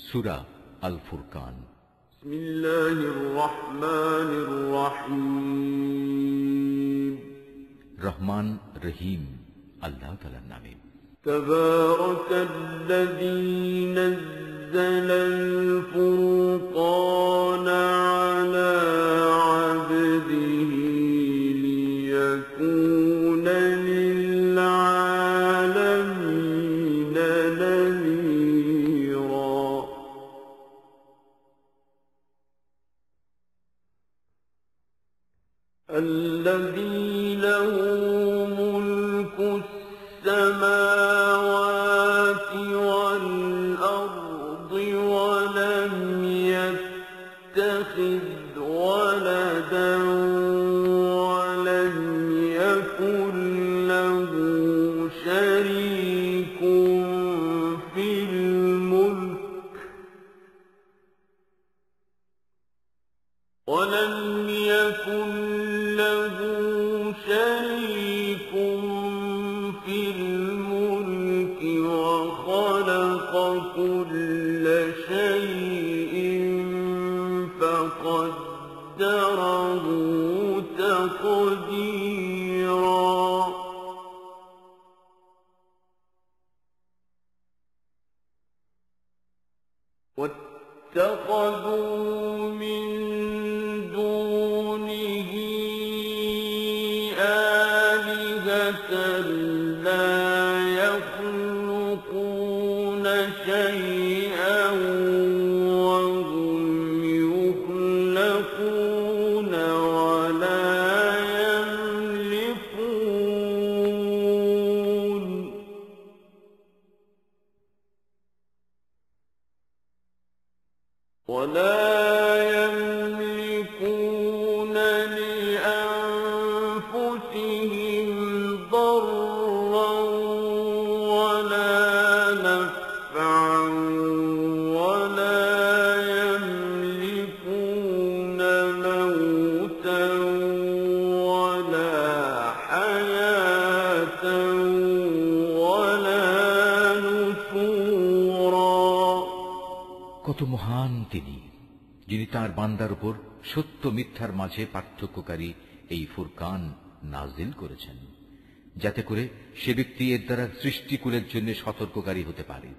সূরা আল ফুরকান। বিসমিল্লাহির রহমানির রহিম। রহমান রহিম আল্লাহ তাআলার নামে। তাবারাকাল্লাযী নাযালাল ফুরকানা আলা আবদিহি লিয়াকুনা লিল আলামিনা নাযীরা। الذي له ملك السماوات والأرض ولم يتخذ ولدا ولم يكن له شريك في الملك ولم يكن له شريك في الملك وخلق كل شيء فقدره تقديرا. واتخذوا من دونه آلهة لا يخلقون شيئا وهم يخلقون ولا يملكون لأنفسهم ضرا ولا نفعا ولا يملكون موتا ولا حياة ولا نشورا. কত মহান তিনি, যিনি তাঁর বান্দার উপর সত্য মিথ্যার মাঝে পার্থক্যকারী এই ফুরকান নাজিল করেছেন, যাতে করে সে ব্যক্তি এর দ্বারা সৃষ্টিকুলের জন্য সতর্ককারী হতে পারে।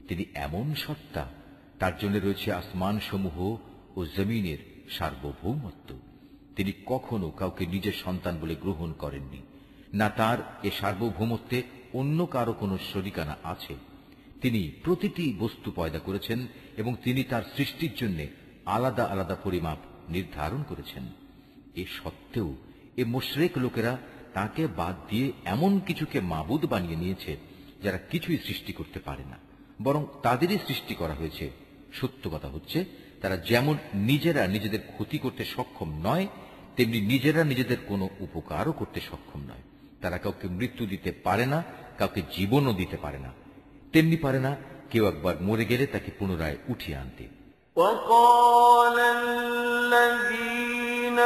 তিনি এমন সত্তা, তার জন্য রয়েছে আসমান সমূহ ও জমিনের সার্বভৌমত্ব। তিনি কখনো কাউকে নিজের সন্তান বলে গ্রহণ করেননি, না তার এ সার্বভৌমত্বে অন্য কারো কোনো শরিকানা আছে। তিনি প্রতিটি বস্তু পয়দা করেছেন এবং তিনি তার সৃষ্টির জন্য আলাদা আলাদা পরিমাপ নির্ধারণ করেছেন। এ সত্ত্বেও এ মুশরিক লোকেরা তাকে বাদ দিয়ে এমন কিছুকে মাবুদ বানিয়ে নিয়েছে যারা কিছুই সৃষ্টি করতে পারে না, বরং তাদেরই সৃষ্টি করা হয়েছে। সত্য কথা হচ্ছে, তারা যেমন নিজেরা নিজেদের ক্ষতি করতে সক্ষম নয়, তেমনি নিজেরা নিজেদের কোনো উপকারও করতে সক্ষম নয়। তারা কাউকে মৃত্যু দিতে পারে না, কাউকে জীবনও দিতে পারে না, তেমনি পারে না কেউ একবার মরে গেলে তাকে পুনরায় উঠিয়ে আনতে। وقال الذين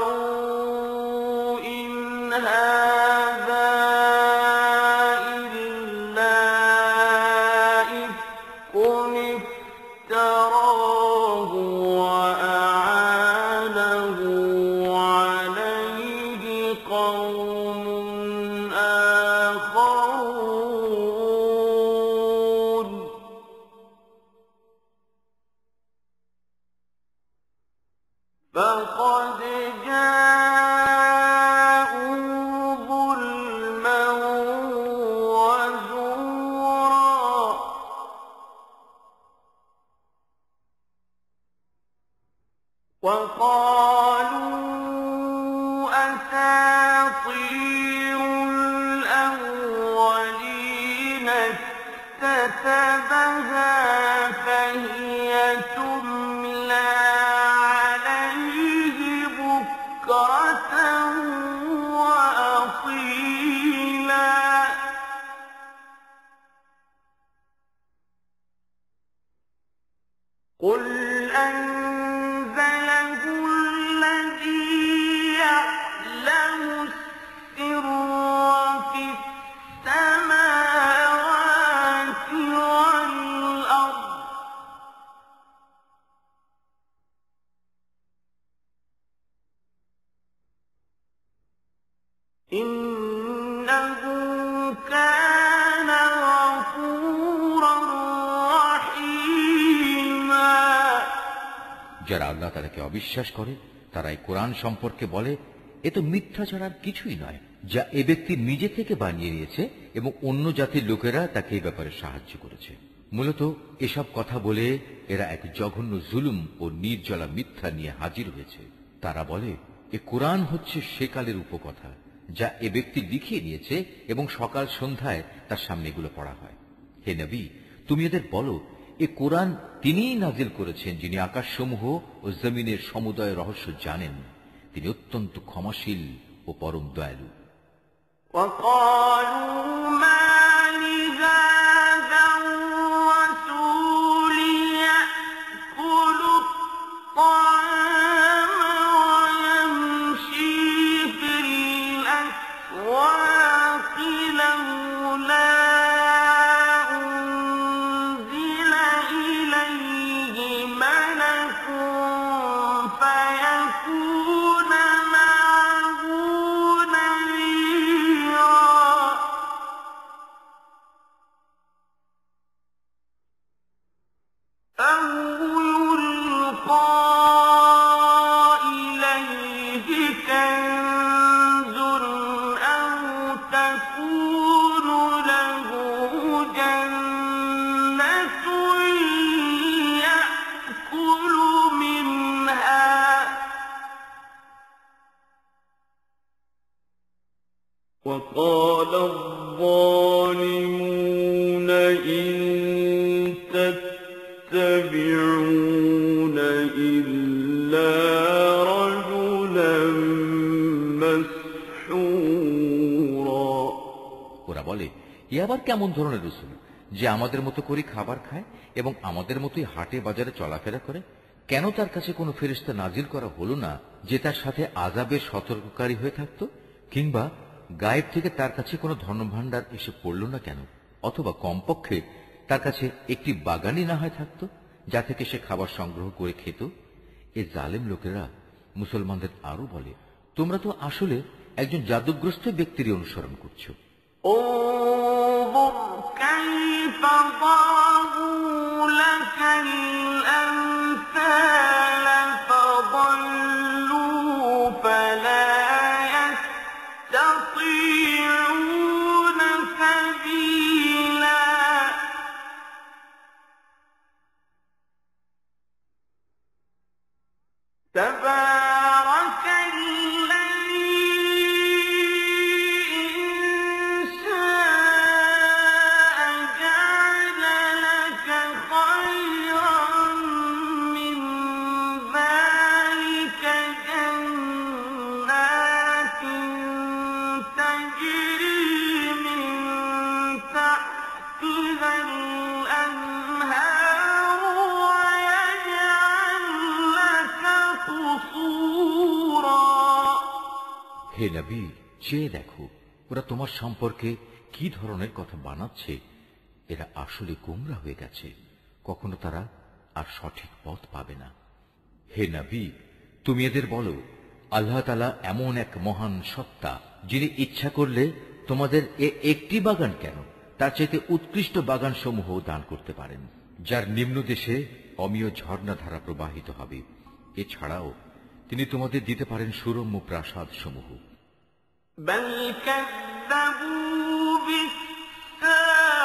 كفروا إن هذا إلا إفك افتراه وأعانه عليه قوم آخرون فقد جاءوا ظلما وزورا. وقالوا أساطير الأولين اكتتبها فهي تملى عليه بكرة وأصيلا. قل أنزله الذي يعلم السر في السماوات والأرض যারা আল্লাহ তাআলাকে অবিশ্বাস করে তারা এই কোরআন সম্পর্কে বলে, এ তো মিথ্যা ছাড়া আর কিছুই নয়, যা এ ব্যক্তি নিজে থেকে বানিয়ে নিয়েছে এবং অন্য জাতির লোকেরা তাকে এই ব্যাপারে সাহায্য করেছে। মূলত এসব কথা বলে এরা এক জঘন্য জুলুম ও নির্জলা মিথ্যা নিয়ে হাজির হয়েছে। তারা বলে, এ কোরআন হচ্ছে সেকালের উপকথা, যা এ ব্যক্তি লিখিয়ে নিয়েছে এবং সকাল সন্ধ্যায় তার সামনে এগুলো পড়া হয়। হে নবী, তুমি এদের বলো, এ কোরআন তিনিই নাজিল করেছেন, যিনি আকাশসমূহ ও জমিনের সমুদয় রহস্য জানেন। তিনি অত্যন্ত ক্ষমাশীল ও পরম দয়ালু। وقال الظالمون إن تتبعون إلا رجلا مسحورا। ওরা বলে, এ আবার কেমন ধরনের রাসূল যে আমাদের মতো করে খাবার খায় এবং আমাদের মতোই হাটে বাজারে চলাফেরা করে? কেন তার কাছে কোনো ফেরেশতা নাজিল করা হলো না যে তার সাথে আযাবের সতর্ককারী হয়ে থাকত? কিংবা গায়েব থেকে তার কাছে কোনো ধনভাণ্ডার এসে পড়ল না কেন? অথবা কমপক্ষে তার কাছে একটি বাগানই না হয় থাকত, যা থেকে সে খাবার সংগ্রহ করে খেত? এ জালেম লোকেরা মুসলমানদের আরো বলে, তোমরা তো আসলে একজন জাদুগ্রস্ত ব্যক্তির অনুসরণ করছো। تبارك الذي إن شاء جعل لك خيرا من ذلك جنات تجري من تحتها الأنهار ويجعل لك قصورا। হে নবী, চেয়ে দেখো ওরা তোমার সম্পর্কে কি ধরনের কথা বানাচ্ছে। এরা আসলে গোমরা হয়ে গেছে, কখনো তারা আর সঠিক পথ পাবে না। হে নবী, তুমি এদের বলো, আল্লাহ তাআলা এমন এক মহান সত্তা, যিনি ইচ্ছা করলে তোমাদের একটি বাগান কেন, তার চাইতে উৎকৃষ্ট বাগান সমূহ দান করতে পারেন, যার নিম্ন দেশে অমীয় ঝর্ণা ধারা প্রবাহিত হবে। এছাড়াও তিনি তোমাদের দিতে পারেন সুরম্য প্রাসাদ সমূহ। بل كذبوا بالساعة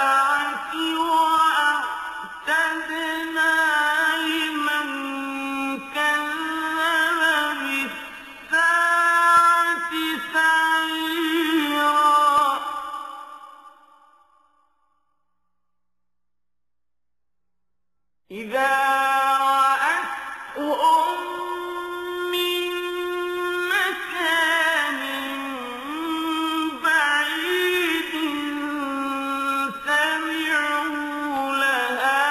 وأعتدنا لمن كذب بالساعة سعيرا إذا رأتهم من مكان بعيد سمعوا لها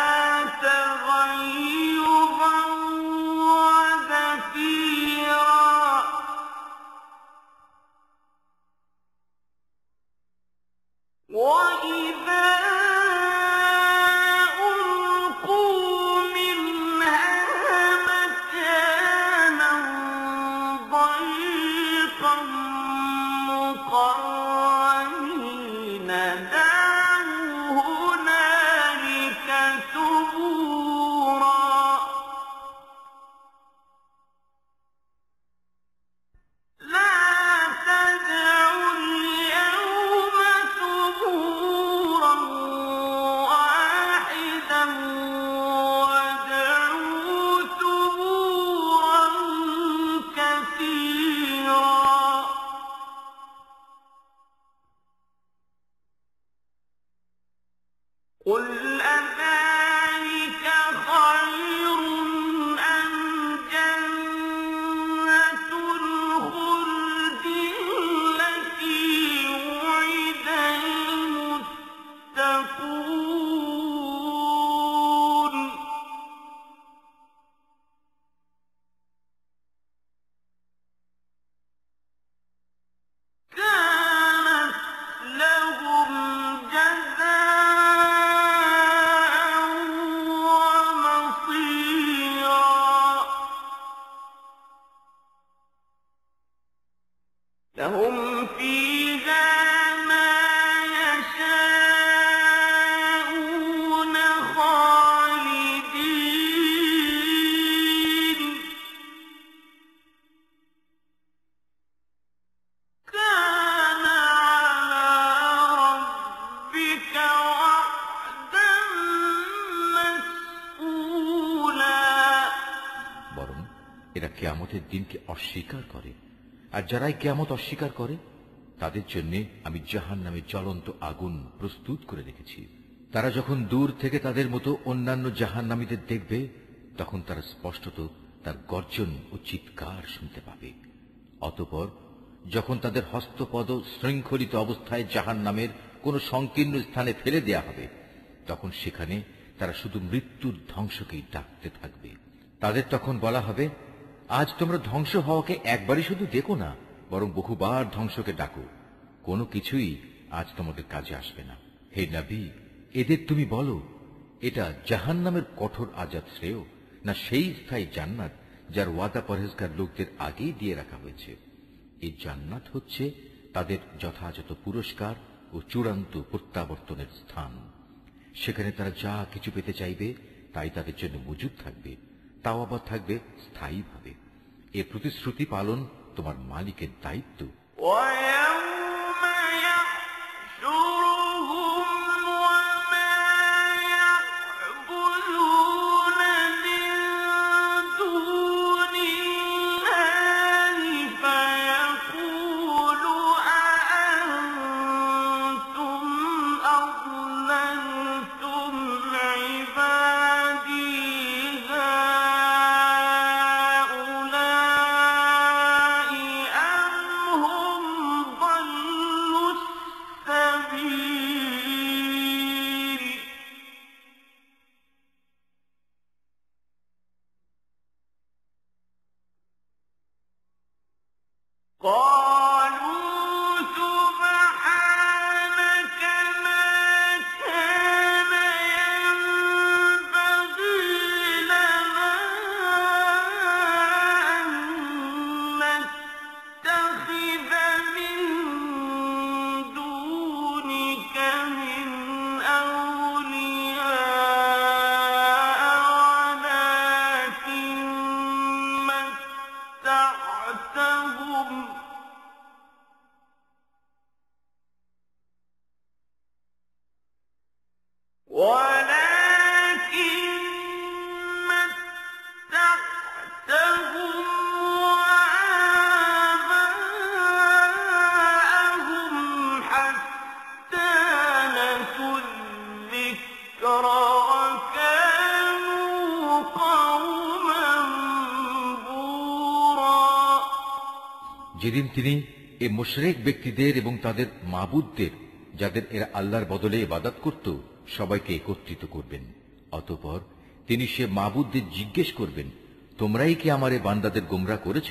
تغيظا وزفيرا وإذا ألقوا منها কিয়ামতের দিনকে অস্বীকার করে, আর যারাই কিয়ামত অস্বীকার করে তাদের জন্য আমি জাহান্নামে জ্বলন্ত আগুন প্রস্তুত করে রেখেছি। তারা যখন দূর থেকে তাদের মতো অন্যান্য জাহান্নামীদের দেখবে, তখন তারা স্পষ্টত তার গর্জন ও চিৎকার শুনতে পাবে। অতঃপর যখন তাদের হস্তপদ শৃঙ্খলিত অবস্থায় জাহান্নামের কোন সংকীর্ণ স্থানে ফেলে দেয়া হবে, তখন সেখানে তারা শুধু মৃত্যুর ধ্বংসকেই ডাকতে থাকবে। তাদের তখন বলা হবে, আজ তোমরা ধ্বংস হওয়াকে একবারই শুধু দেখো না, বরং বহুবার ধ্বংসকে ডাকো। কোনো কিছুই আজ তোমাদের কাজে আসবে না। হে নবী, এদের তুমি বলো, এটা জাহান্নামের কঠোর আযাব শ্রেয়, না সেই স্থায়ী জান্নাত যার ওয়াদা পরহেজগার লোকদের আগেই দিয়ে রাখা হয়েছে। এই জান্নাত হচ্ছে তাদের যথাযথ পুরস্কার ও চূড়ান্ত প্রত্যাবর্তনের স্থান। সেখানে তারা যা কিছু পেতে চাইবে তাই তাদের জন্য মজুদ থাকবে, তাও আবার থাকবে স্থায়ীভাবে। এ প্রতিশ্রুতি পালন তোমার মালিকের দায়িত্ব। ويوم يحشرهم وما يعبدون من دون الله فيقول أأنتم أضللتم عبادي هؤلاء أم هم ضلوا السبيل قالوا سبحانك ما كان ينبغي لنا أن نتخذ من دونك من أولياء ولكن متعتهم وآباءهم حتى نسوا الذكر وكانوا قوما بورا যেদিন তিনি এ মুশরিক ব্যক্তিদের এবং তাদের মাবুদদের, যাদের এরা আল্লাহর বদলে ইবাদত করত, সবাইকে একত্রিত করবেন। অতঃপর তিনি সে মাবুদদের জিজ্ঞেস করবেন, তোমরাই কি আমার এ বান্দাদের গোমরা করেছ,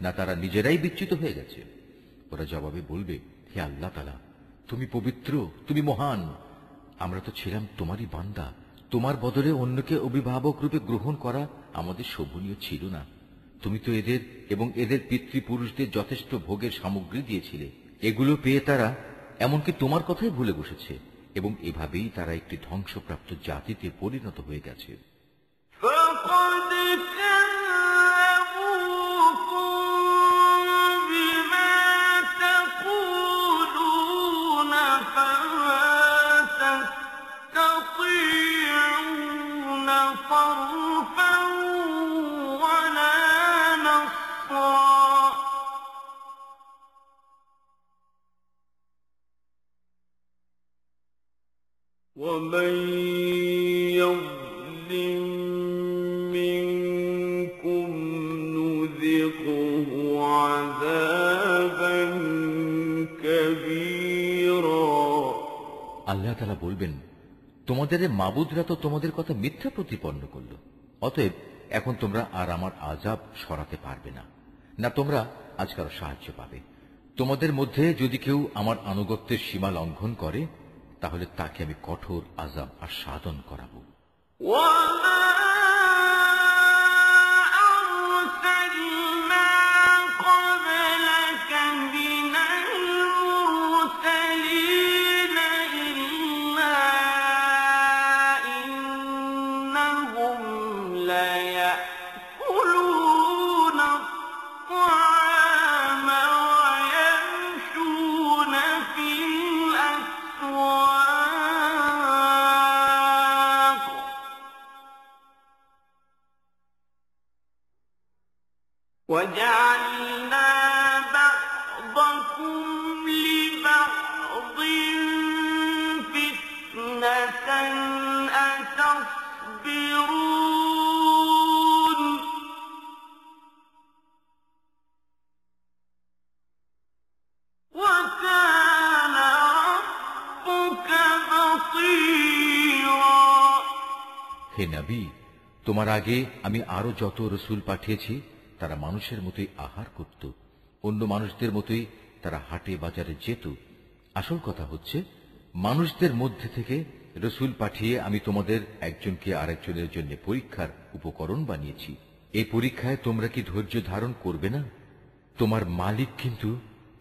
না তারা নিজেরাই বিচ্যুত হয়ে গেছে? ওরা জবাবে বলবে, হে আল্লাহ তাআলা, তুমি পবিত্র, তুমি মহান। আমরা তো ছিলাম তোমারই বান্দা, তোমার বদলে অন্যকে অভিভাবক রূপে গ্রহণ করা আমাদের শোভনীয় ছিল না। তুমি তো এদের এবং এদের পিতৃপুরুষদের যথেষ্ট ভোগের সামগ্রী দিয়েছিলে। এগুলো পেয়ে তারা এমনকি তোমার কথাই ভুলে বসেছে, এবং এভাবেই তারা একটি ধ্বংসপ্রাপ্ত জাতিতে পরিণত হয়ে গেছে। فقد كذبوكم بما تقولون فما تستطيعون صرفا ولا نصرا ومن يظلم منكم نذقه عذابا كبيرا আল্লাহ তাআলা বলবেন, তোমাদের এ মাবুদরা তো তোমাদের কথা মিথ্যা প্রতিপন্ন করল। অতএব এখন তোমরা আর আমার আযাব সরাতে পারবে না, না তোমরা আজ কারো সাহায্য পাবে। তোমাদের মধ্যে যদি কেউ আমার আনুগত্যের সীমা লঙ্ঘন করে, তাহলে তাকে আমি কঠোর আযাব আস্বাদন করাবো। وما أرسلنا قبلك من المرسلين إلا إنهم ليأكلون الطعام ويمشون في الأسواق وجعلنا بعضكم لبعض فتنة أتصبرون وكان ربك بصيرا হে নবী, তোমার আগে আমি আরো যত রসুল পাঠিয়েছি তারা মানুষের মতোই আহার করত, অন্য মানুষদের মতোই তারা হাটে বাজারে যেত। আসল কথা হচ্ছে, মানুষদের মধ্যে থেকে রসুল পাঠিয়ে আমি তোমাদের একজনকে আরেকজনের জন্য পরীক্ষার উপকরণ বানিয়েছি। এই পরীক্ষায় তোমরা কি ধৈর্য ধারণ করবে না? তোমার মালিক কিন্তু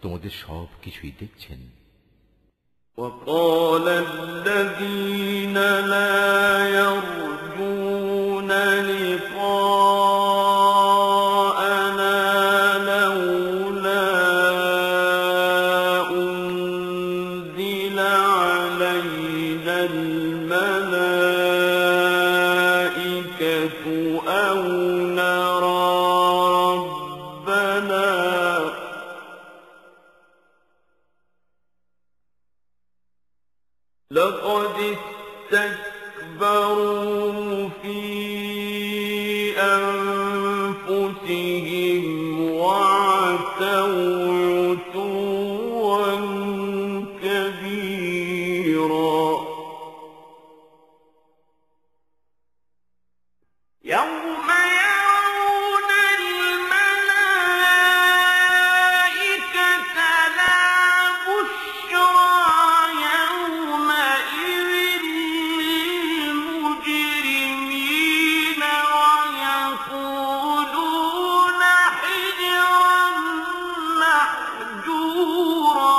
তোমাদের সব কিছুই দেখছেন। وقال الذين لا يرجون لقاءنا لولا أنزل علينا الملائكة أو نرى ربنا لقد استكبروا في أنفسهم وعتوا عتوا كبيرا يوم يرون الملائكة لا بشرى يومئذ للمجرمين ويقولون حجرا محجورا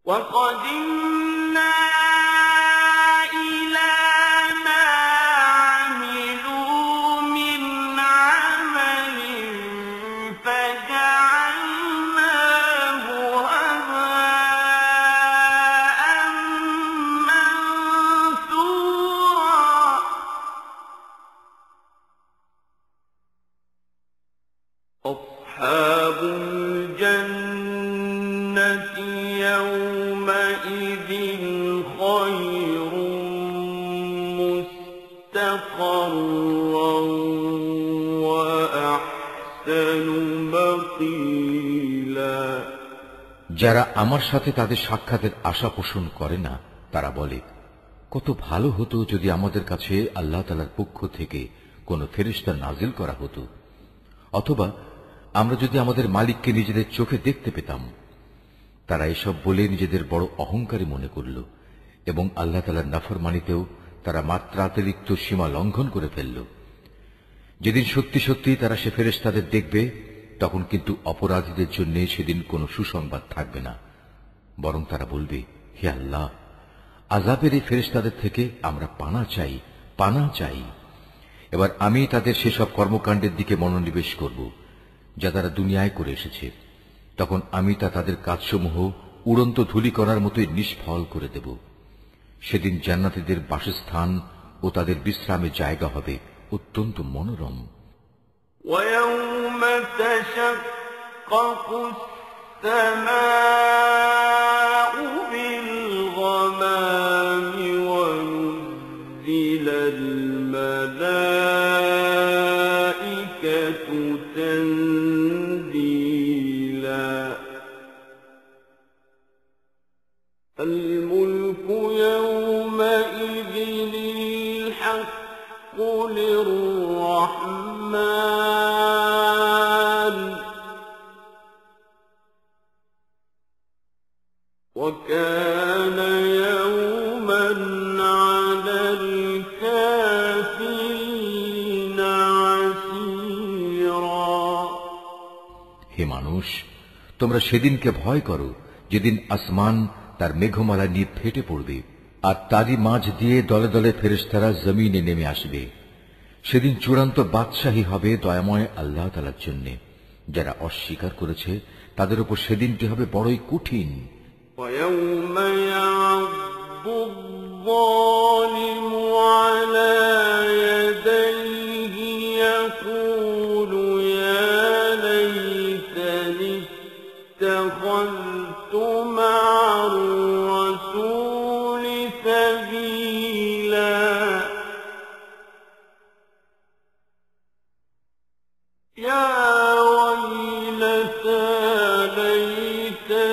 وقدمنا إلى ما عملوا من عمل فجعلناه هباء منثورا أصحاب الجنة يومئذ خير مستقرا وأحسن مقيلا যারা আমার সাথে তাদের সাক্ষাতের আশা পোষণ করে না, তারা বলে, কত ভালো হতো যদি আমাদের কাছে আল্লাহ তাআলার পক্ষ থেকে কোনো ফেরেশতা নাজিল করা হতো, অথবা আমরা যদি আমাদের মালিককে নিজেদের চোখে দেখতে পেতাম। তারা এসব বলে নিজেদের বড় অহংকারী মনে করল এবং আল্লাহ তাআলার নাফরমানিতেও তারা মাত্রাতিরিক্ত সীমা লঙ্ঘন করে ফেলল। যেদিন সত্যি সত্যি তারা সে ফেরেশতাদের দেখবে, তখন কিন্তু অপরাধীদের জন্য সেদিন কোনো সুসংবাদ থাকবে না, বরং তারা বলবে, হে আল্লাহ, আযাবের এই ফেরেশতাদের থেকে আমরা পানা চাই, পানা চাই। এবার আমি তাদের সেসব কর্মকাণ্ডের দিকে মনোনিবেশ করব যা তারা দুনিয়ায় করে এসেছে। তখন আমি তাদের কাজসমূহ উড়ন্ত ধূলি করার মতোই নিষ্ফল করে দেব। সেদিন জান্নাতীদের বাসস্থান ও তাদের বিশ্রামের জায়গা হবে অত্যন্ত মনোরম। ويوم تشقق السماء بالغمام ونزل الملائكة تنزيلا الملك يومئذ الحق للرحمن وكان يوما على الكافرين عسيرا হে মানুষ, তোমরা সেদিনকে ভয় করো যেদিন আসমান তার মেঘমালা নিয়ে ফেটে পড়বে আর তারই মাঝ দিয়ে দলে দলে ফেরেশতারা জমিনে নেমে আসবে। সেদিন চূড়ান্ত বাদশাহী হবে দয়াময় আল্লাহ তাআলার জন্য। যারা অস্বীকার করেছে তাদের উপর সেদিনটি হবে বড়ই কঠিন। ويوم يعض الظالم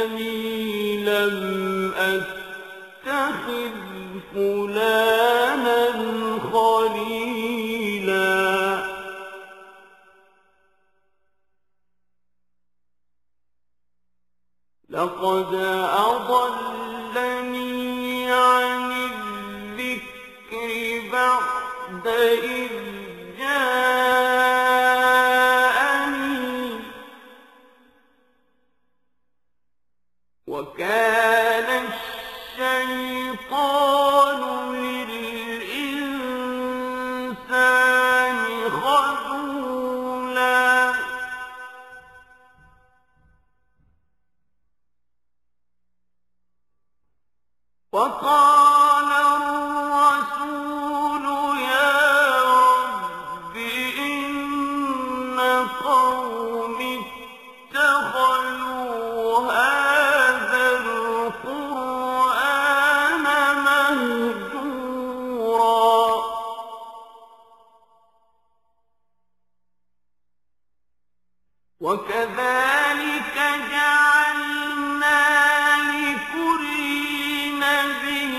أنني لم أتخذ فلانا خليلا لقد أضلني عن الذكر بعد إذ جاءني وكان الشيطان للإنسان خذولا وقال الرسول يا رب إن قومي اتخذوا هذا القرآن مهجورا وكذلك جعلنا لكل نبي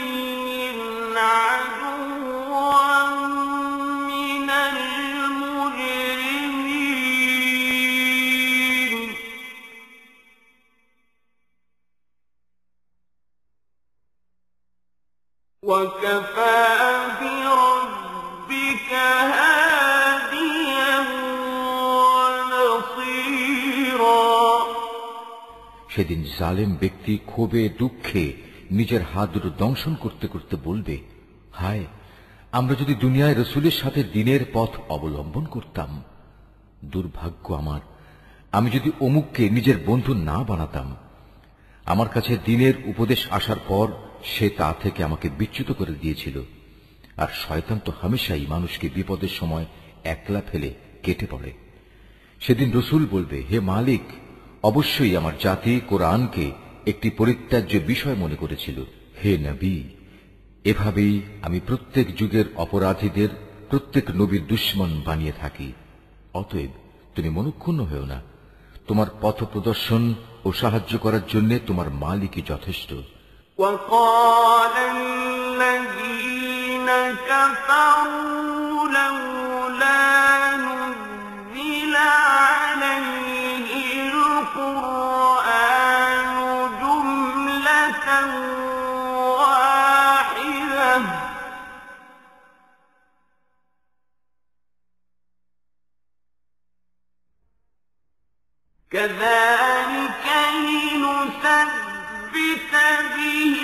عدوا من المجرمين وكفى بربك هاديا ونصيرا সেদিন জালেম ব্যক্তি ক্ষোভে দুঃখে নিজের হাত দুটো দংশন করতে করতে বলবে, হায়, আমরা যদি দুনিয়ায় রসুলের সাথে দিনের পথ অবলম্বন করতাম। দুর্ভাগ্য আমার, আমি যদি অমুককে নিজের বন্ধু না বানাতাম। আমার কাছে দিনের উপদেশ আসার পর সে তা থেকে আমাকে বিচ্যুত করে দিয়েছিল। আর শয়তান তো হামেশাই মানুষকে বিপদের সময় একলা ফেলে কেটে পড়ে। সেদিন রসুল বলবে, হে মালিক, অবশ্যই আমার জাতি কোরআনকে একটি পরিত্যাজ্য বিষয় মনে করেছিল। হে নবী, এভাবেই আমি প্রত্যেক যুগের অপরাধীদের প্রত্যেক নবীর দুশমন বানিয়ে থাকি। অতএব তুমি মনক্ষুণ্ণ হও না। তোমার পথ প্রদর্শন ও সাহায্য করার জন্য তোমার মালিকই যথেষ্ট। وقال الذين كفروا لولا نزل عليه القرآن جملة واحدة كذلك لنثبت به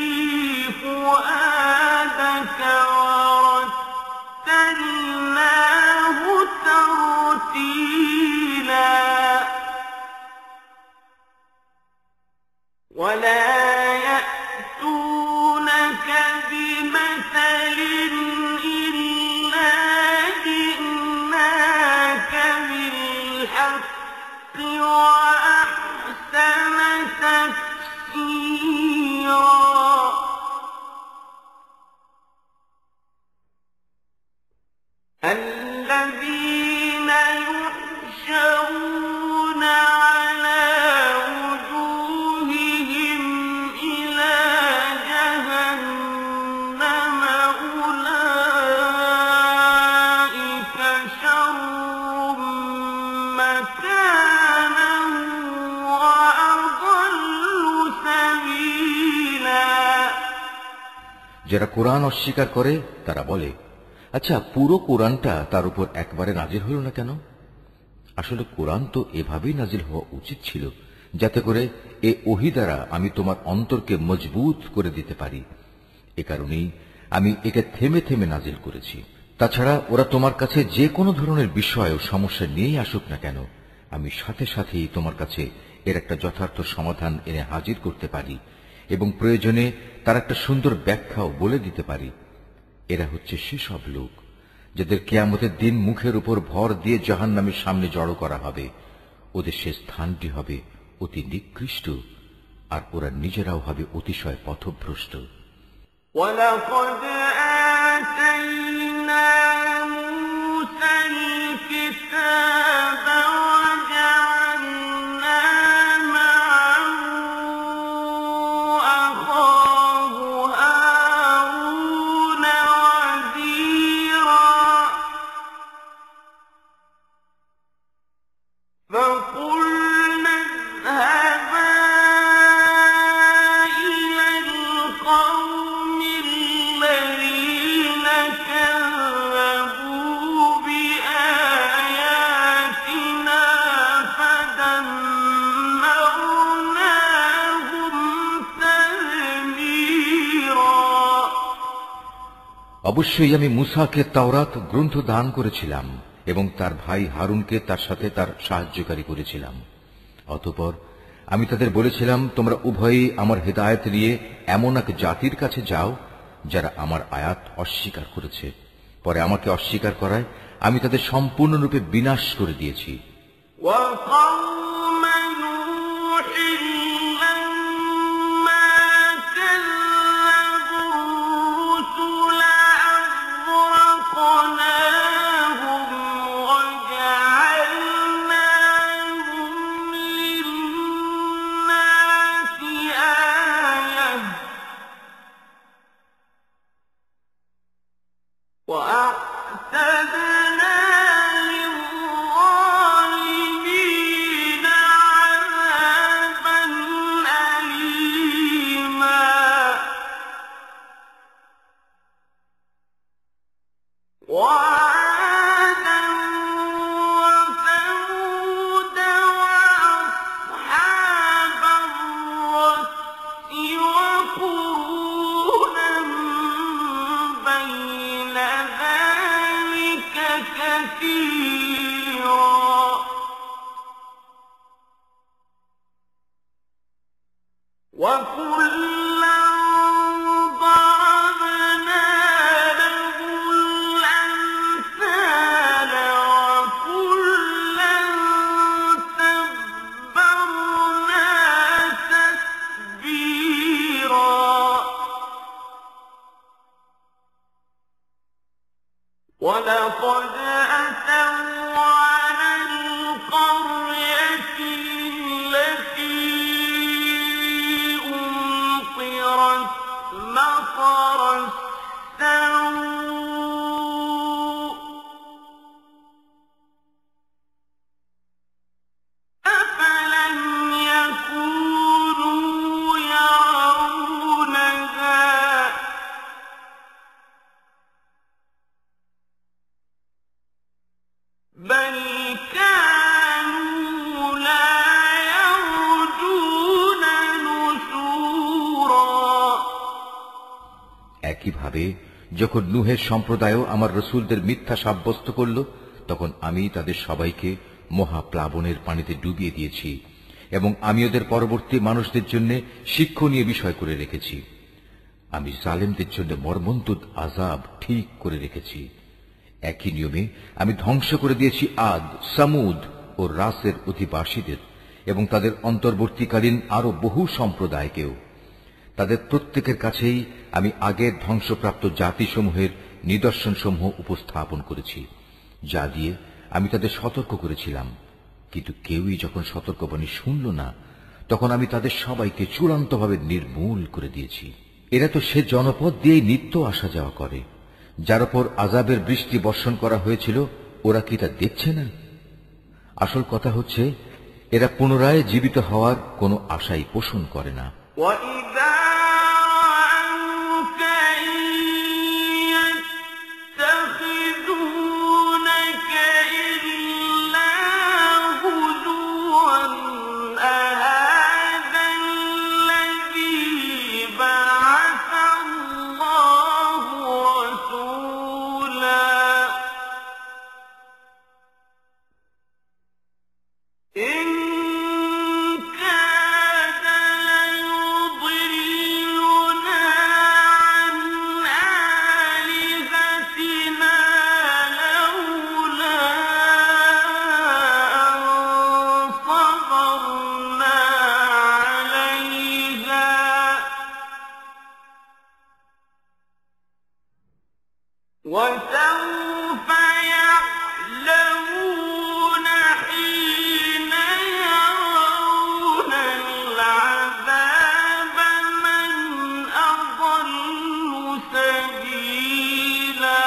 فؤادك ورتلناه ترتيلا ولا يأتونك بمثل إلا جئناك بالحق وأحسن تفسيرا الذين يحشرون على وجوههم إلى جهنم أولئك شر مكانا وأضل سبيلا যারা কোরআন অস্বীকার করে তারা বলে, আচ্ছা, পুরো কোরআনটা তার উপর একবারে নাজিল হল না কেন? আসলে কোরআন তো এভাবেই নাজিল হওয়া উচিত ছিল, যাতে করে এ ওহী দ্বারা আমি তোমার অন্তরকে মজবুত করে দিতে পারি। এ কারণেই আমি একে থেমে থেমে নাজিল করেছি। তাছাড়া ওরা তোমার কাছে যে কোনো ধরনের বিষয় ও সমস্যা নিয়েই আসুক না কেন, আমি সাথে সাথেই তোমার কাছে এর একটা যথার্থ সমাধান এনে হাজির করতে পারি এবং প্রয়োজনে তার একটা সুন্দর ব্যাখ্যাও বলে দিতে পারি। এরা হচ্ছে সেসব লোক যাদের কিয়ামতের দিন মুখের উপর ভর দিয়ে জাহান্নামের সামনে জড়ো করা হবে। ওদের সে স্থানটি হবে অতি নিকৃষ্ট, আর ওরা নিজেরাও হবে অতিশয় পথভ্রষ্ট। ولقد آتينا موسى الكتاب وجعلنا معه অবশ্যই আমি মুসাকে তাওরাত গ্রন্থ দান করেছিলাম এবং তার ভাই হারুনকে তার সাথে তার সাহায্যকারী করেছিলাম। অতঃপর আমি তাদের বলেছিলাম, তোমরা উভয়েই আমার হেদায়েত নিয়ে এমন এক জাতির কাছে যাও যারা আমার আয়াত অস্বীকার করেছে। পরে আমাকে অস্বীকার করায় আমি তাদের সম্পূর্ণরূপে বিনাশ করে দিয়েছি। ولقد أتوا على القرية التي أمطرت مطر السوء أفلم يكونوا يرونها بل كانوا لا يرجون نشورا। একইভাবে যখন নূহের সম্প্রদায়ও আমার রসুলদের মিথ্যা সাব্যস্ত করল, তখন আমি তাদের সবাইকে মহাপ্লাবনের পানিতে ডুবিয়ে দিয়েছি এবং আমি ওদের পরবর্তী মানুষদের জন্য শিক্ষণীয় বিষয় করে রেখেছি। আমি জালেমদের জন্য মর্মন্তুদ আযাব ঠিক করে রেখেছি। একই নিয়মে আমি ধ্বংস করে দিয়েছি আদ, সামুদ ও রাসের অধিবাসীদের এবং তাদের অন্তর্বর্তীকালীন আরো বহু সম্প্রদায়কেও। তাদের প্রত্যেকের কাছেই আমি আগের ধ্বংসপ্রাপ্ত জাতিসমূহের নিদর্শনসমূহ উপস্থাপন করেছি, যা দিয়ে আমি তাদের সতর্ক করেছিলাম। কিন্তু কেউই যখন সতর্কবাণী শুনল না, তখন আমি তাদের সবাইকে চূড়ান্তভাবে নির্মূল করে দিয়েছি। এরা তো সে জনপদ দিয়েই নিত্য আসা যাওয়া করে, যার উপর আযাবের বৃষ্টি বর্ষণ করা হয়েছিল। ওরা কি তা দেখছে না? আসল কথা হচ্ছে, এরা পুনরায় জীবিত হওয়ার কোনো আশাই পোষণ করে না। وسوف يعلمون حين يرون العذاب من أضل سبيلا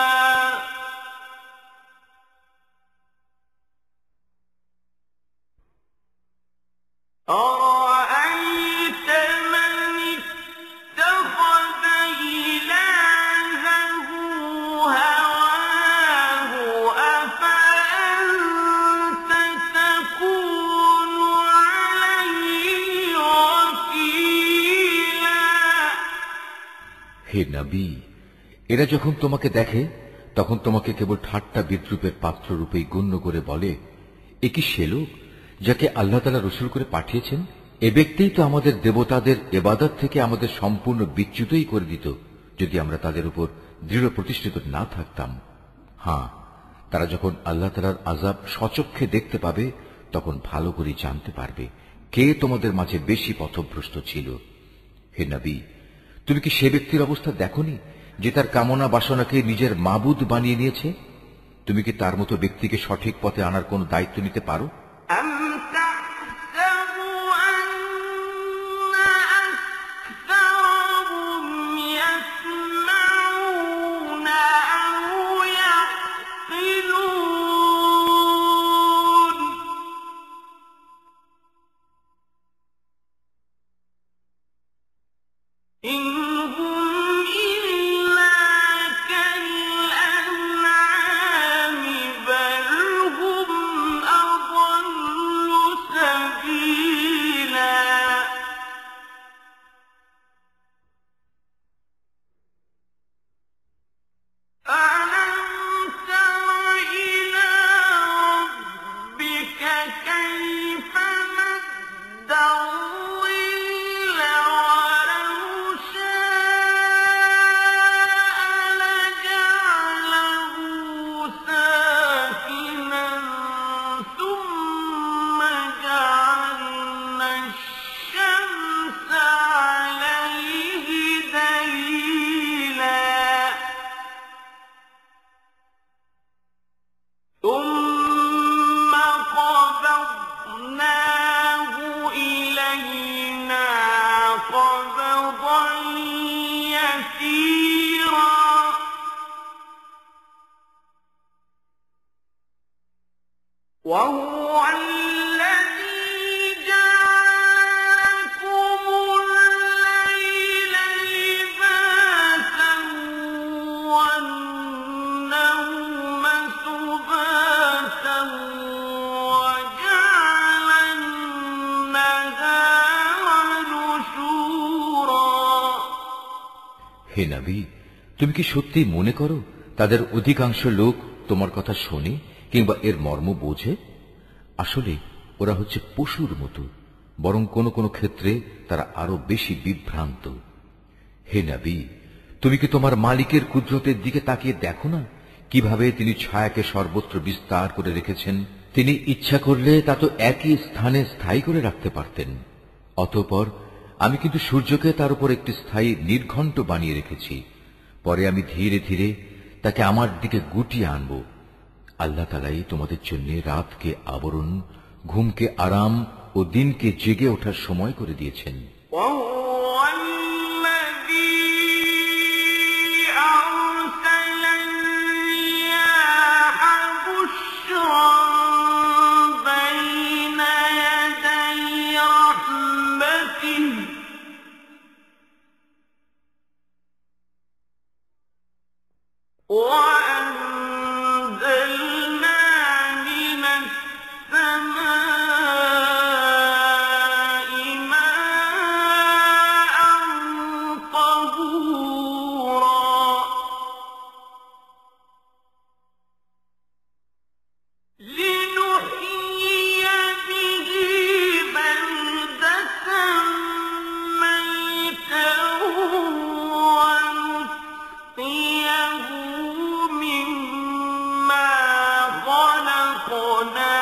أرأيت من اتخذ إلهه هواه أفأنت تكون عليه وكيلا। হে নবী, এরা যখন তোমাকে দেখে তখন তোমাকে কেবল ঠাট্টা বিদ্রুপের পাত্র রূপেই গণ্য করে বলে, এ কি সে লোক যাকে আল্লাহ তাআলা রসুল করে পাঠিয়েছেন? এ ব্যক্তিই তো আমাদের দেবতাদের ইবাদত থেকে আমাদের সম্পূর্ণ বিচ্যুতই করে দিত যদি আমরা তাদের উপর দৃঢ় প্রতিষ্ঠিত না থাকতাম। হ্যাঁ, তারা যখন আল্লাহ তাআলার আযাব স্বচক্ষে দেখতে পাবে তখন ভালো করে জানতে পারবে কে তোমাদের মাঝে বেশি পথভ্রষ্ট ছিল। হে নবী, তুমি কি সে ব্যক্তির অবস্থা দেখোনি যে তার কামনা বাসনাকে নিজের মাবুদ বানিয়ে নিয়েছে? তুমি কি তার মতো ব্যক্তিকে সঠিক পথে আনার কোন দায়িত্ব নিতে পারো? أم تحسب أن أكثرهم يسمعون أو يعقلون إن هم إلا كالأنعام بل هم أضل سبيلا ألم تر إلى ربك كيف مد الظل ولو شاء لجعله ساكنا ثم جعلنا الشمس عليه دليلا ثم قبضناه إلينا قبضا يسيرا وهو الذي جعلكم الليل لباسا والنوم سباتا وجعل النهار نشورا হে নবী, তুমি কি সত্যি মনে করো তাদের অধিকাংশ লোক তোমার কথা শোনে কিংবা এর মর্ম বোঝে? আসলে ওরা হচ্ছে পশুর মতো, বরং কোনো কোনো ক্ষেত্রে তারা আরো বেশি বিভ্রান্ত। হে নবী, তুমি কি তোমার মালিকের কুদরতের দিকে তাকিয়ে দেখো না কিভাবে তিনি ছায়াকে সর্বত্র বিস্তার করে রেখেছেন? তিনি ইচ্ছা করলে তা তো একই স্থানে স্থায়ী করে রাখতে পারতেন। অতঃপর আমি কিন্তু সূর্যকে তার উপর একটি স্থায়ী নির্ঘণ্ট বানিয়ে রেখেছি। পরে আমি ধীরে ধীরে তাকে আমার দিকে গুটিয়ে আনব। আল্লাহ তাআলাই তোমাদের জন্য রাতকে আবরণ, ঘুমকে আরাম ও দিনকে জেগে ওঠার সময় করে দিয়েছেন। وهو الذي أرسل الرياح بشرا بين يدي رحمته وأنزلنا من السماء ماء طهورا لنحيي به بلدة ميتا ونسقيه مما خلقنا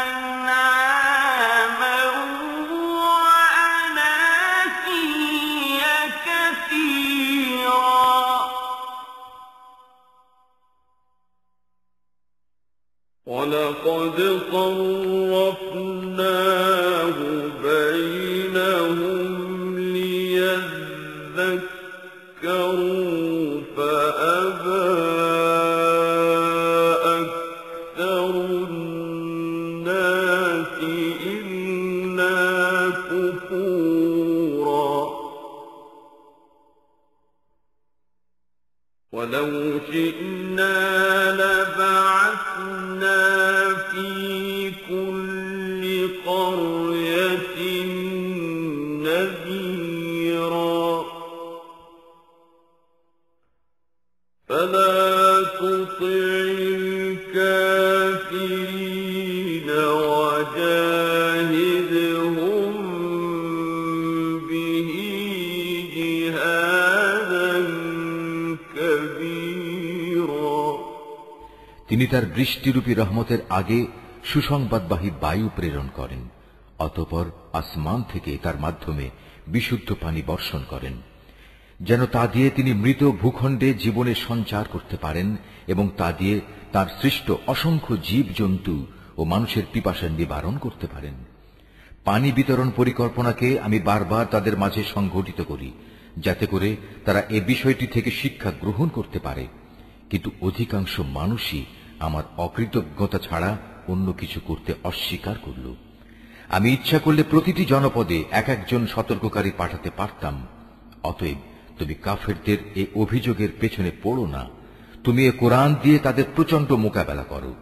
أنعاما وأناسيا كثيرا ولقد صرفناه بينهم ليذكروا فأبى أكثر الناس إلا كفورا ولو شئنا لبعثنا في كل قرية نذيرا তিনি তার বৃষ্টিরূপী রহমতের আগে সুসংবাদবাহী বায়ু প্রেরণ করেন, অতঃপর আসমান থেকে তার মাধ্যমে বিশুদ্ধ পানি বর্ষণ করেন, যেন তা দিয়ে তিনি মৃত ভূখণ্ডে জীবনের সঞ্চার করতে পারেন এবং তা দিয়ে তার সৃষ্ট অসংখ্য জীবজন্তু ও মানুষের পিপাসা নিবারণ করতে পারেন। পানি বিতরণ পরিকল্পনাকে আমি বারবার তাদের মাঝে সংঘটিত করি, যাতে করে তারা এ বিষয়টি থেকে শিক্ষা গ্রহণ করতে পারে, কিন্তু অধিকাংশ মানুষই আমার অকৃতজ্ঞতা ছাড়া অন্য কিছু করতে অস্বীকার করল। আমি ইচ্ছা করলে প্রতিটি জনপদে এক একজন সতর্ককারী পাঠাতে পারতাম। অতএব তুমি কাফেরদের এই অভিযোগের পেছনে পড়ো না, তুমি এ কোরআন দিয়ে তাদের প্রচন্ড মোকাবেলা করো।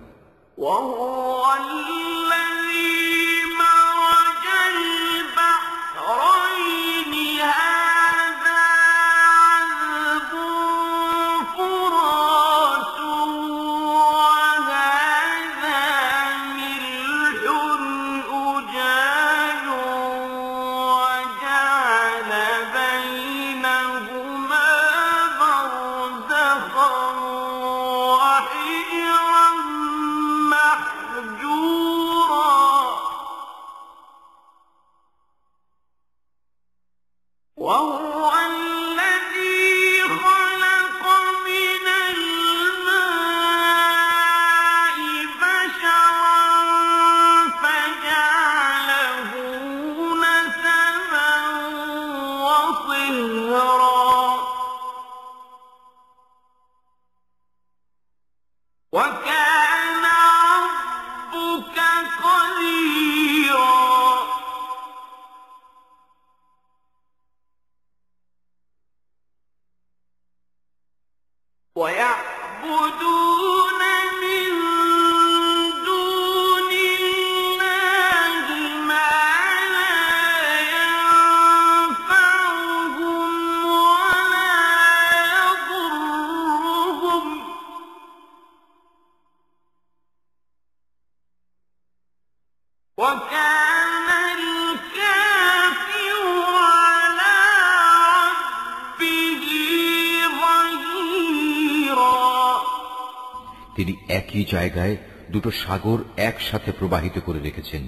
তিনি একই জায়গায় দুটো সাগর একসাথে প্রবাহিত করে রেখেছেন,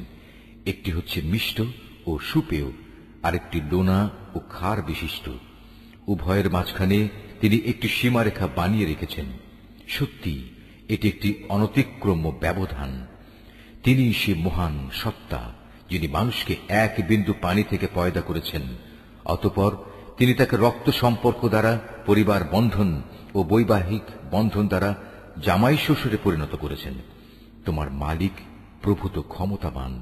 একটি হচ্ছে মিষ্ট ও সুপেয়, আরেকটি লোনা ও ক্ষার বিশিষ্ট। উভয়ের মাঝখানে তিনি একটি সীমারেখা বানিয়ে রেখেছেন। সত্যি এটি একটি অনতিক্রম্য ব্যবধান। তিনি সে মহান সত্তা, যিনি মানুষকে এক বিন্দু পানি থেকে পয়দা করেছেন, অতঃপর তিনি তাকে রক্ত সম্পর্ক দ্বারা পরিবার বন্ধন ও বৈবাহিক বন্ধন দ্বারা জামাই শ্বশুরে পরিণত করেছেন। তোমার মালিক প্রভূত ক্ষমতাবান।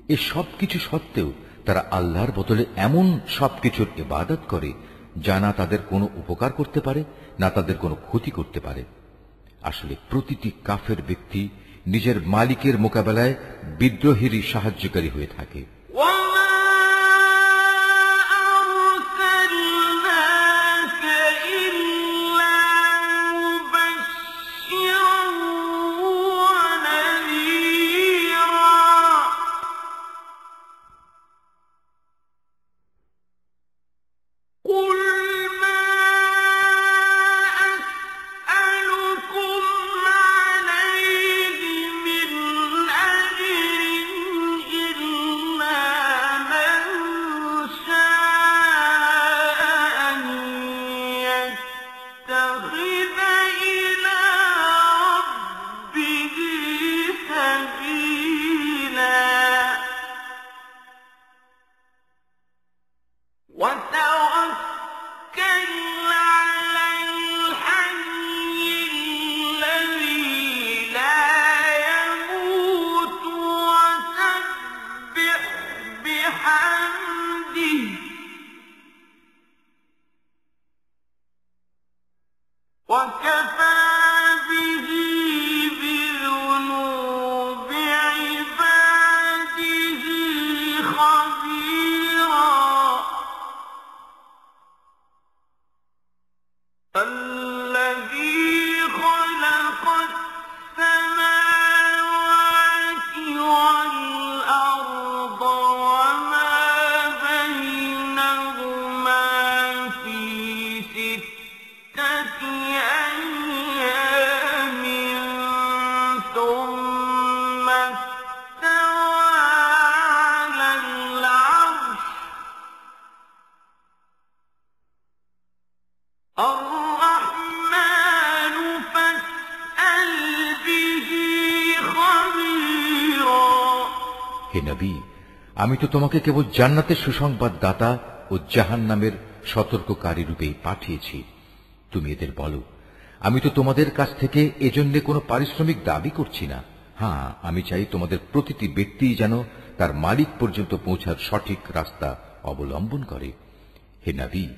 এ সবকিছু সত্ত্বেও তারা আল্লাহর বদলে এমন সবকিছুর ইবাদত করে যা না তাদের কোনো উপকার করতে পারে, না তাদের কোনো ক্ষতি করতে পারে। আসলে প্রতিটি কাফের ব্যক্তি নিজের মালিকের মোকাবেলায় বিদ্রোহেরই সাহায্যকারী হয়ে থাকে। ستة أيام হে নবী, আমি তো তোমাকে কেবল জান্নাতের সুসংবাদ দাতা ও জাহান্নামের সতর্ককারী রূপেই পাঠিয়েছি। তুমি এদের বলো, আমি তো তোমাদের কাছ থেকে এজন্য কোনো পারিশ্রমিক দাবি করছি না। হ্যাঁ, আমি চাই তোমাদের প্রতিটি ব্যক্তি যেন তার মালিক পর্যন্ত পৌঁছার সঠিক রাস্তা অবলম্বন করে। হে নবী,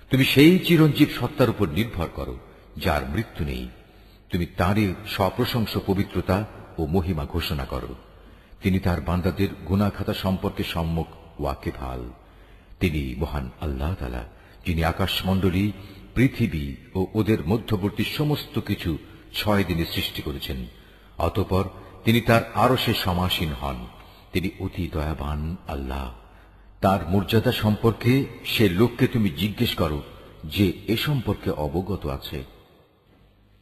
তুমি সেই চিরঞ্জীব সত্তার উপর নির্ভর করো যার মৃত্যু নেই। তুমি তাঁরই সপ্রশংস পবিত্রতা ও মহিমা ঘোষণা করো। তিনি তার বান্দাদের গুনাহ খাতা সম্পর্কে সম্যক ওয়াকিবহাল। তিনি মহান আল্লাহ তাআলা, যিনি আকাশমণ্ডলী, পৃথিবী ও ওদের মধ্যবর্তী সমস্ত কিছু 6 দিনে সৃষ্টি করেছেন। অতঃপর তিনি তার আরশে সমাসীন হন। তিনি অতি দয়াবান আল্লাহ। তার মর্যাদা সম্পর্কে সে লোককে তুমি জিজ্ঞেস করো যে এ সম্পর্কে অবগত আছে।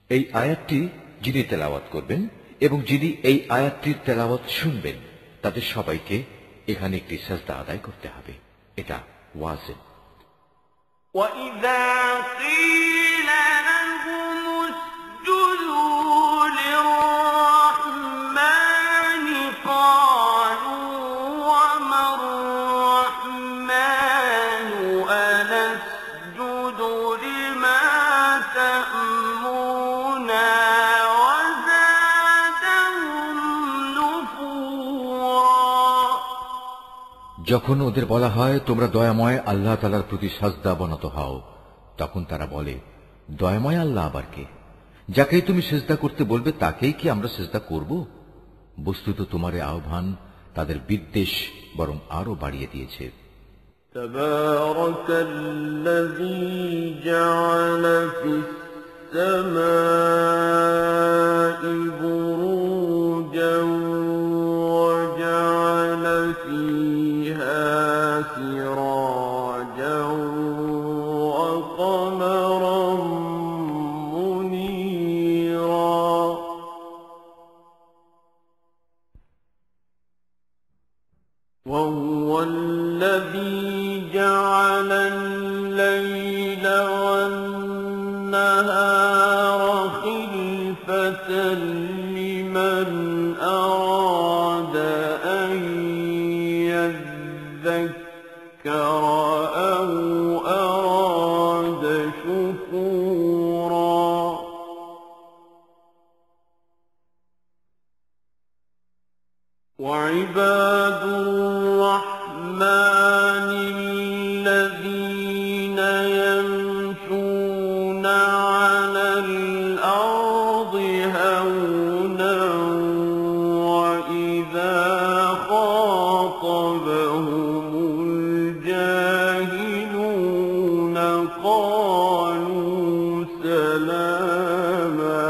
এই আয়াতটি যিনি তেলাওয়াত করবেন এবং যিনি এই আয়াতটির তেলাওয়াত শুনবেন, তাদের সবাইকে এখানে একটি সাজদা আদায় করতে হবে। এটা ওয়াজিব। وَإِذَا قِيلَ لَهُمُ اسْجُدُوا لِلرَّحْمَنِ قَالُوا وَمَا الرَّحْمَنُ أَنَسْجُدُ لِمَا تَأْمُرُنَا وَزَادَهُمْ نُفُورًا। যখন ওদের বলা হয় তোমরা দয়াময় আল্লাহ তাআলার প্রতি সাজদা বনত হও, তখন তারা বলে, দয়াময় আল্লাহ আবার কে? যাকেই তুমি সিজদা করতে বলবে তাকেই কি আমরা সিজদা করব? বস্তুত তোমার এই আহ্বান তাদের বিদ্বেষ বরং আরো বাড়িয়ে দিয়েছে। তাবারাকাল্লাযী জা'আলা ফিস-সামাঈ বুরুজান ওয়া জা'আলা ফীহা সিরাজান ওয়া কমারান মুনীরা। وهو الذي جعل الليل والنهار خلفة لمن أراد أن يذكر أو أراد شكورا. وعباد الرحمن الذين يمشون على الأرض هونا وإذا خاطبهم الجاهلون قالوا سلاما.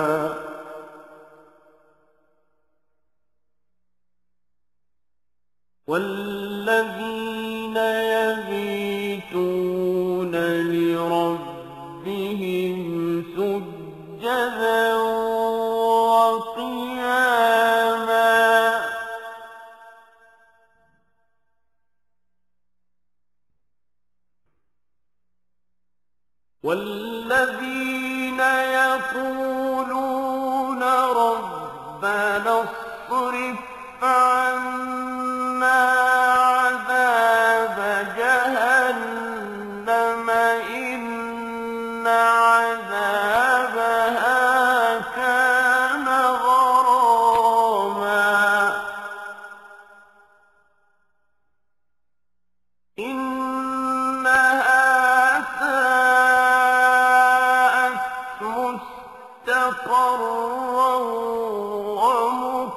والذين يبيتون لربهم سجدا وقياما. والذين يقولون ربنا اصرف عنا عذاب جهنم إن عذابها كان غراما. إنها ساءت مستقرا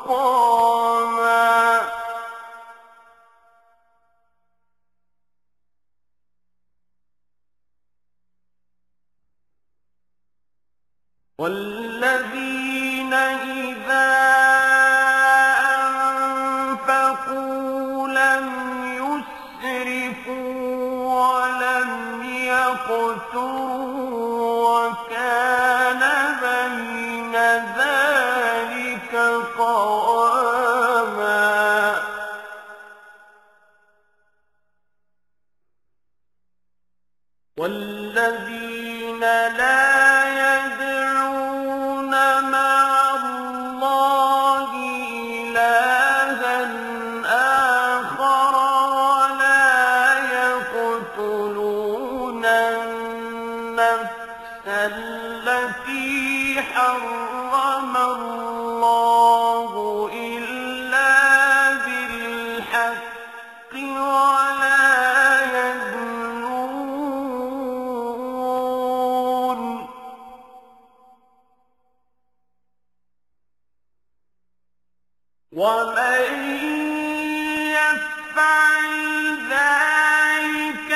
ومقاما. والذين إذا أنفقوا لم يسرفوا ولم يقتروا وكان بين ذلك قواما. والذين لا يدعون مع الله إلها يقتلون النفس التي حرم الله إلا بالحق ولا يزنون ومن يفعل ذلك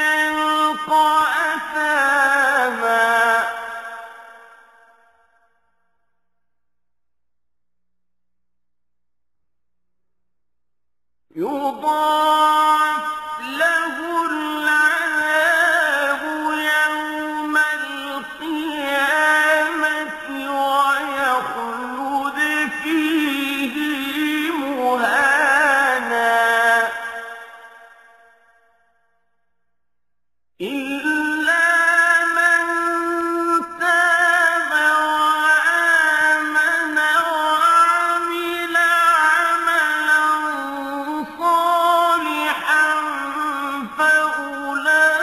يلقى أثاما يضاعف له العذاب يوم القيامة ويخلد فيه مهانا إلا من تاب وآمن وعمل عملا صالحا فأولئك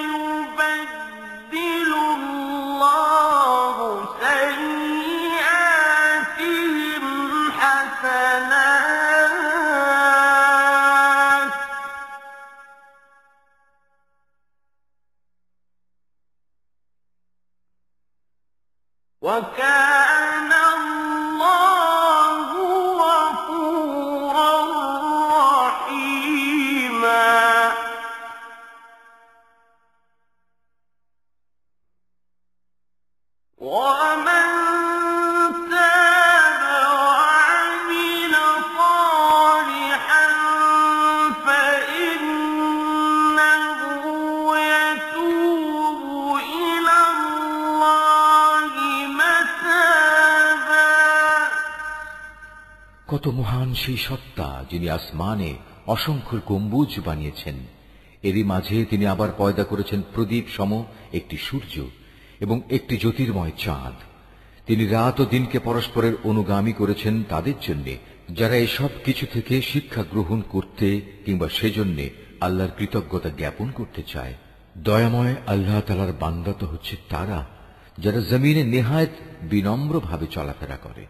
يبدل الله سيئاتهم حسنات وكان الله غفورا رحيما ومن تاب وعمل صالحا فإنه يتوب إلى الله متابا কত মহান সেই সত্তা যিনি আসমানে অসংখ্য গম্বুজ বানিয়েছেন, এরই মাঝে তিনি আবার পয়দা করেছেন প্রদীপ সম একটি সূর্য এবং একটি জ্যোতির্ময় চাঁদ। তিনি রাত ও দিনকে পরস্পরের অনুগামী করেছেন তাদের জন্য যারা এসব কিছু থেকে শিক্ষা গ্রহণ করতে কিংবা সেজন্য আল্লাহর কৃতজ্ঞতা জ্ঞাপন করতে চায়। দয়াময় আল্লাহ তাআলার বান্দা তো হচ্ছে তারা যারা জমিনে নেহায়েত বিনম্রভাবে চলাফেরা করে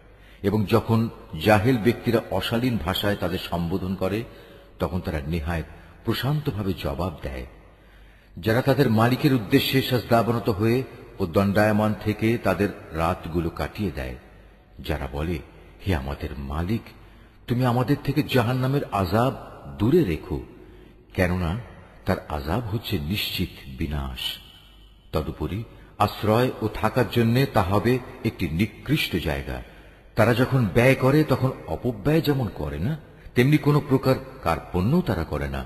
এবং যখন জাহেল ব্যক্তিরা অশালীন ভাষায় তাদের সম্বোধন করে তখন তারা নেহায়েত প্রশান্তভাবে জবাব দেয়, যারা তাদের মালিকের উদ্দেশ্যে সাজদাবনত হয়ে ও দণ্ডায়মান থেকে তাদের রাতগুলো কাটিয়ে দেয়, যারা বলে, হে আমাদের মালিক, তুমি আমাদের থেকে জাহান্নামের আযাব দূরে রেখো, কেননা তার আযাব হচ্ছে নিশ্চিত বিনাশ। তদুপরি আশ্রয় ও থাকার জন্য তা হবে একটি নিকৃষ্ট জায়গা। তারা যখন ব্যয় করে তখন অপব্যয় যেমন করে না, তেমনি কোনো প্রকার কার্পণ্য তারা করে না,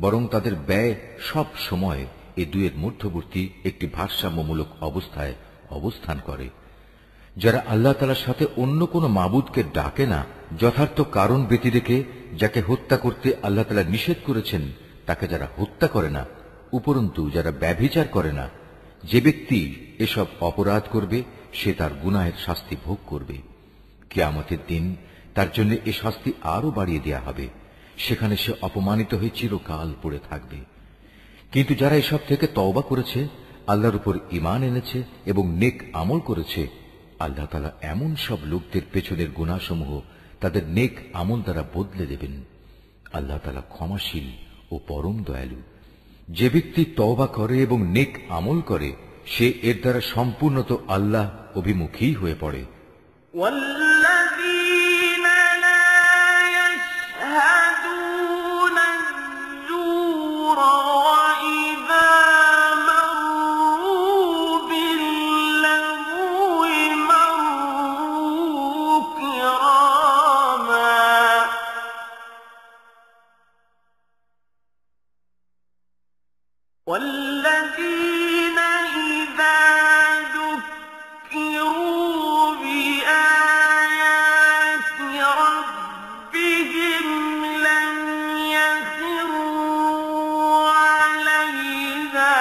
বরং তাদের ব্যয় সব সময় এই দুয়ের মধ্যবর্তী একটি ভারসাম্যমূলক অবস্থায় অবস্থান করে। যারা আল্লাহ তাআলার সাথে অন্য কোনো মাবুদকে ডাকে না, যথার্থ কারণ ব্যতি রেখে যাকে হত্যা করতে আল্লাহ তাআলা নিষেধ করেছেন তাকে যারা হত্যা করে না, উপরন্তু যারা ব্যভিচার করে না, যে ব্যক্তি এসব অপরাধ করবে সে তার গুনাহের শাস্তি ভোগ করবে। কিয়ামতের দিন তার জন্য এ শাস্তি আরো বাড়িয়ে দেয়া হবে, সেখানে সে অপমানিত হয়ে চিরকাল পড়ে থাকবে। কিন্তু যারা এসব থেকে তওবা করেছে, আল্লাহর উপর ঈমান এনেছে এবং নেক আমল করেছে, আল্লাহ তাআলা এমন সব লোকদের পেছনের গুনাহসমূহ তাদের নেক আমল দ্বারা বদলে দেবেন। আল্লাহ তাআলা ক্ষমাশীল ও পরম দয়ালু। যে ব্যক্তি তওবা করে এবং নেক আমল করে সে এর দ্বারা সম্পূর্ণত আল্লাহ অভিমুখী হয়ে পড়ে। والذين لا يشهدون الزور وإذا مروا باللغو مروا كراما والذين إذا ذكروا بآيات ربهم لم يخروا عليها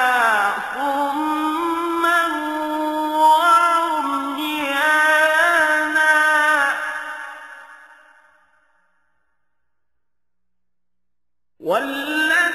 صما وعميانا والذين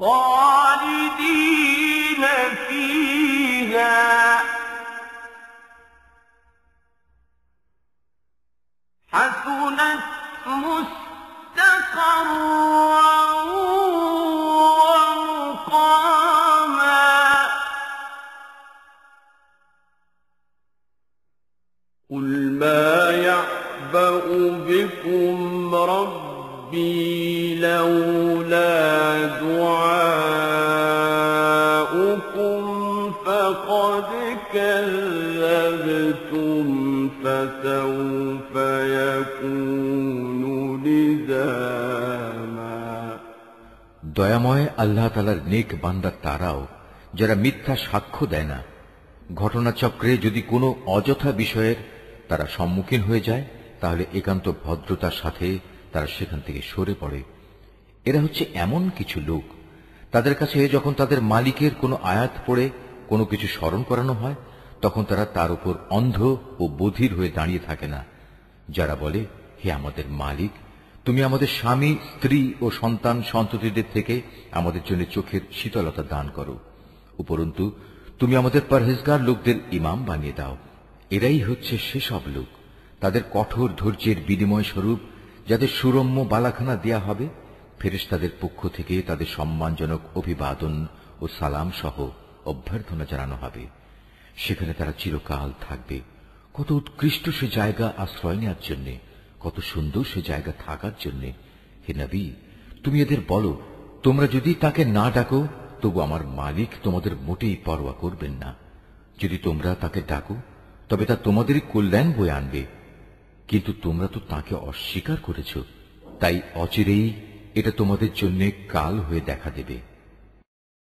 خالدين فيها حسنت مستقرا ومقاما قل ما يعبأ بكم ربي لولا دعاؤكم فقد كذبتم فسوف يكون لزاما দয়াময় আল্লাহ তাআলার নেক বান্দা তারাও যারা মিথ্যা সাক্ষ্য দেয় না। ঘটনাচক্রে যদি কোনো অযথা বিষয়ের তারা সম্মুখীন হয়ে যায় তাহলে একান্ত ভদ্রতার সাথে তারা সেখান থেকে সরে পড়ে। এরা হচ্ছে এমন কিছু লোক, তাদের কাছে যখন তাদের মালিকের কোনো আয়াত পড়ে কোনো কিছু স্মরণ করানো হয় তখন তারা তার উপর অন্ধ ও বধির হয়ে দাঁড়িয়ে থাকে না, যারা বলে, হে আমাদের মালিক, তুমি আমাদের স্বামী, স্ত্রী ও সন্তান সন্ততিদের থেকে আমাদের জন্য চোখের শীতলতা দান করো, উপরন্তু তুমি আমাদের পরহেজগার লোকদের ইমাম বানিয়ে দাও। এরাই হচ্ছে সেসব লোক, তাদের কঠোর ধৈর্যের বিনিময় স্বরূপ যাদের সুরম্য বালাখানা দেয়া হবে, ফেরেশতাদের পক্ষ থেকে তাদের সম্মানজনক অভিবাদন ও সালাম সহ অভ্যর্থনা জানানো হবে। সেখানে তারা চিরকাল থাকবে। কত উৎকৃষ্ট সে জায়গা আশ্রয় নেওয়ার জন্য, কত সুন্দর সে জায়গা থাকার জন্য। হে নবী, তুমি এদের বলো, তোমরা যদি তাকে না ডাকো তবু আমার মালিক তোমাদের মোটেই পরোয়া করবেন না। যদি তোমরা তাকে ডাকো তবে তা তোমাদেরই কল্যাণ বয়ে আনবে, কিন্তু তোমরা তো তাকে অস্বীকার করেছ, তাই অচিরেই এটা তোমাদের জন্য কাল হয়ে দেখা দেবে।